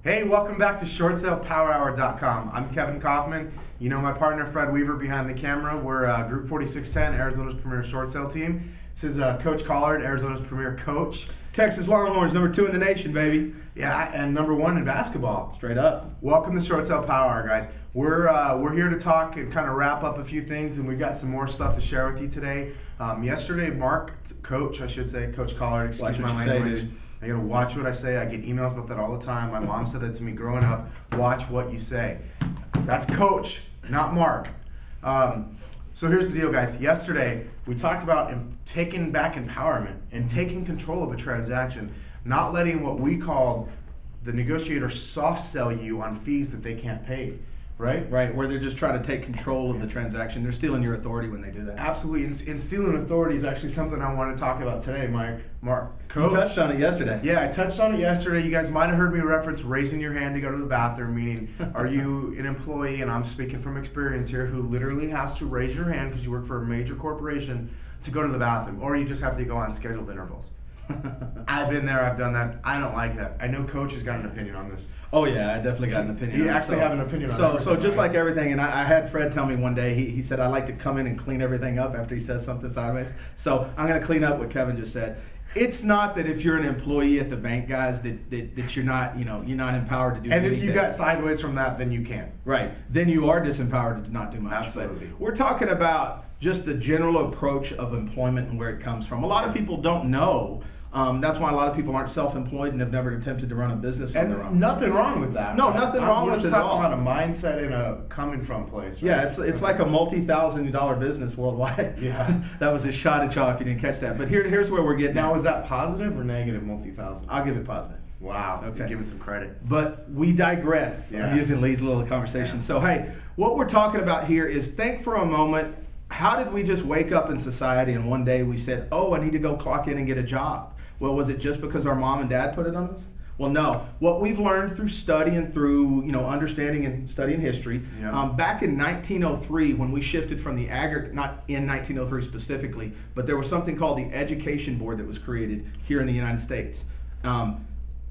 Hey, welcome back to ShortSalePowerHour.com. I'm Kevin Kauffman. You know my partner Fred Weaver behind the camera. We're Group 4610, Arizona's premier short sale team. This is Coach Collard, Arizona's premier coach. Texas Longhorns, #2 in the nation, baby. Yeah, and #1 in basketball. Straight up. Welcome to Short Sale Power Hour, guys. We're here to talk and kind of wrap up a few things, and we've got some more stuff to share with you today. Yesterday, Coach Collard, excuse my language. I gotta watch what I say. I get emails about that all the time. My mom said that to me growing up. Watch what you say. That's Coach, not Mark. So here's the deal, guys. Yesterday, we talked about taking back empowerment and taking control of a transaction, not letting what we called the negotiator soft sell you on fees that they can't pay. Right? Right, where they're just trying to take control of the transaction. They're stealing your authority when they do that. Absolutely, and stealing authority is actually something I want to talk about today. Coach. You touched on it yesterday. Yeah, I touched on it yesterday. You guys might have heard me reference raising your hand to go to the bathroom, meaning are you an employee, and I'm speaking from experience here, who literally has to raise your hand because you work for a major corporation to go to the bathroom, or you just have to go on scheduled intervals. I've been there, I've done that. I don't like that. I know Coach has got an opinion on this. Oh yeah, I definitely got an opinion. You actually have an opinion on it. So just like everything, and I had Fred tell me one day, he said I like to come in and clean everything up after he says something sideways. So I'm going to clean up what Kevin just said. It's not that if you're an employee at the bank, guys, that you're not, you're not empowered to do anything. And if you got sideways from that, then you can. Right. Then you are disempowered to not do much. Absolutely. But we're talking about just the general approach of employment and where it comes from. A lot of people don't know. That's why a lot of people aren't self-employed and have never attempted to run a business on their own. Nothing wrong with that. No, nothing wrong with it at all. We're talking about a mindset and a coming from place. Right? Yeah, it's like a multi-$1,000 business worldwide. Yeah. That was a shot at y'all if you didn't catch that. But here's where we're getting. Now, is that positive or negative multi-thousand? I'll give it positive. Wow. Okay. You're giving some credit. But we digress. Yes. I'm using Lee's little conversation. Yeah. So, hey, what we're talking about here is think for a moment, how did we just wake up in society and one day we said, oh, I need to go clock in and get a job? Well, was it just because our mom and dad put it on us? Well, no. What we've learned through study and through understanding and studying history, back in 1903 when we shifted from the not in 1903 specifically, but there was something called the Education Board that was created here in the United States.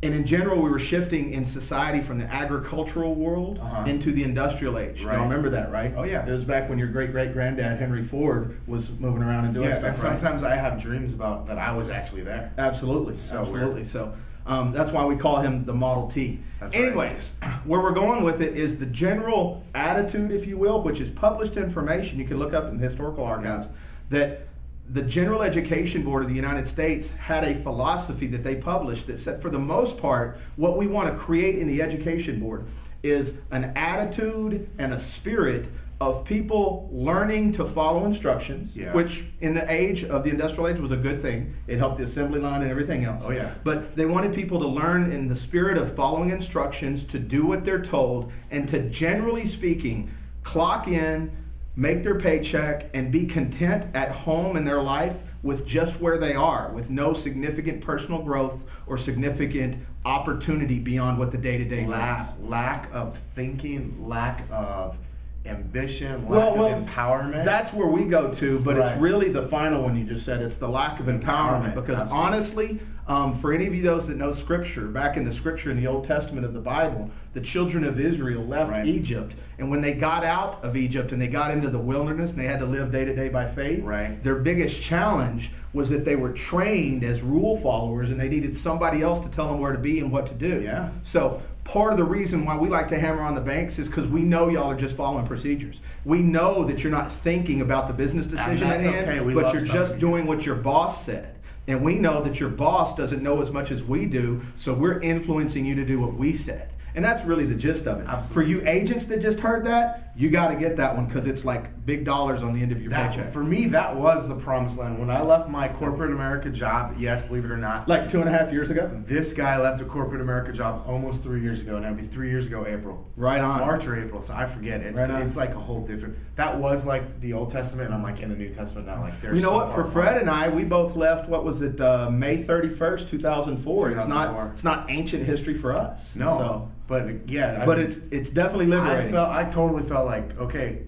And in general, we were shifting in society from the agricultural world into the industrial age. Right. Y'all remember that, right? Oh, yeah. It was back when your great-great-granddad, Henry Ford, was moving around and doing stuff, and sometimes I have dreams about that I was actually there. Absolutely. Absolutely. Weird. So that's why we call him the Model T. That's Anyways, where we're going with it is the general attitude, if you will, which is published information. You can look up in historical archives that the General Education Board of the United States had a philosophy that they published that said, for the most part, what we want to create in the Education Board is an attitude and a spirit of people learning to follow instructions, which in the age of the industrial age was a good thing. It helped the assembly line and everything else. Oh, yeah. But they wanted people to learn in the spirit of following instructions, to do what they're told, and to, generally speaking, clock in, make their paycheck, and be content at home in their life with just where they are, with no significant personal growth or significant opportunity beyond what the day-to-day brings. Lack of thinking, lack of ambition, lack of empowerment. That's where we go to, but it's really the final one you just said. It's the lack of empowerment because honestly, for any of you those that know Scripture, back in the Scripture in the Old Testament of the Bible, the children of Israel left Egypt, and when they got out of Egypt and they got into the wilderness and they had to live day to day by faith, their biggest challenge was that they were trained as rule followers and they needed somebody else to tell them where to be and what to do. Yeah. So part of the reason why we like to hammer on the banks is because we know y'all are just following procedures. We know that you're not thinking about the business decision at hand, but you're just doing what your boss said. And we know that your boss doesn't know as much as we do, so we're influencing you to do what we said. And that's really the gist of it. Absolutely. For you agents that just heard that, you got to get that one because it's like big dollars on the end of your paycheck. For me, that was the promised land. When I left my corporate America job, yes, believe it or not. Like 2.5 years ago? This guy left a corporate America job almost 3 years ago, and that'd be 3 years ago April. Right on. March or April, so I forget. It's like a whole different. That was like the Old Testament, and I'm like in the New Testament now. Like there's. You know what? For Fred and I, we both left. What was it? May 31st, 2004. It's not ancient history for us. No. So. But yeah, it's definitely liberating. I totally felt like, okay,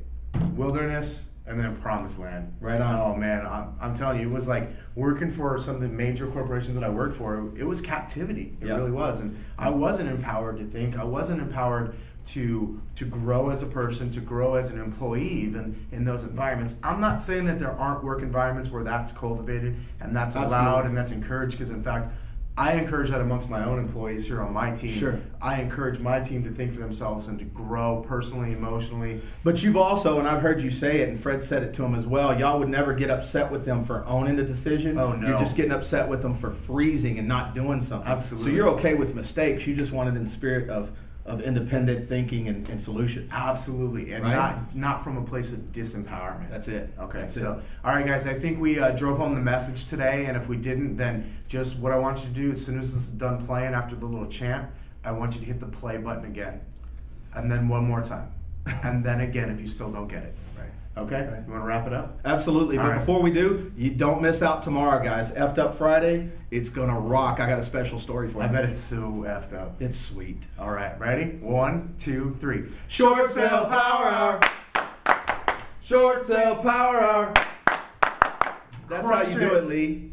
wilderness, and then promised land. Right on. Oh man, I'm telling you, it was like working for some of the major corporations that I worked for. It was captivity. It really was, and I wasn't empowered to think. I wasn't empowered to grow as a person, to grow as an employee, even in those environments. I'm not saying that there aren't work environments where that's cultivated and that's allowed and that's encouraged, because in fact, I encourage that amongst my own employees here on my team. Sure. I encourage my team to think for themselves and to grow personally, emotionally. But you've also, and I've heard you say it, and Fred said it to him as well, y'all would never get upset with them for owning a decision. Oh, no. You're just getting upset with them for freezing and not doing something. Absolutely. So you're okay with mistakes. You just want it in the spirit of independent thinking and solutions. Absolutely, and not from a place of disempowerment. That's it. Okay, That's so it. all right, guys, I think we drove home the message today, and if we didn't, then just what I want you to do as soon as this is done playing after the little chant, I want you to hit the play button again, and then one more time, and then again if you still don't get it. Okay? Right. You want to wrap it up? Absolutely. But before we do, you don't miss out tomorrow, guys. Effed Up Friday. It's going to rock. I got a special story for you. I bet it's so effed up. It's sweet. All right. Ready? 1, 2, 3. Short Sale Power Hour. Short Sale Power Hour. That's how you do it, Lee.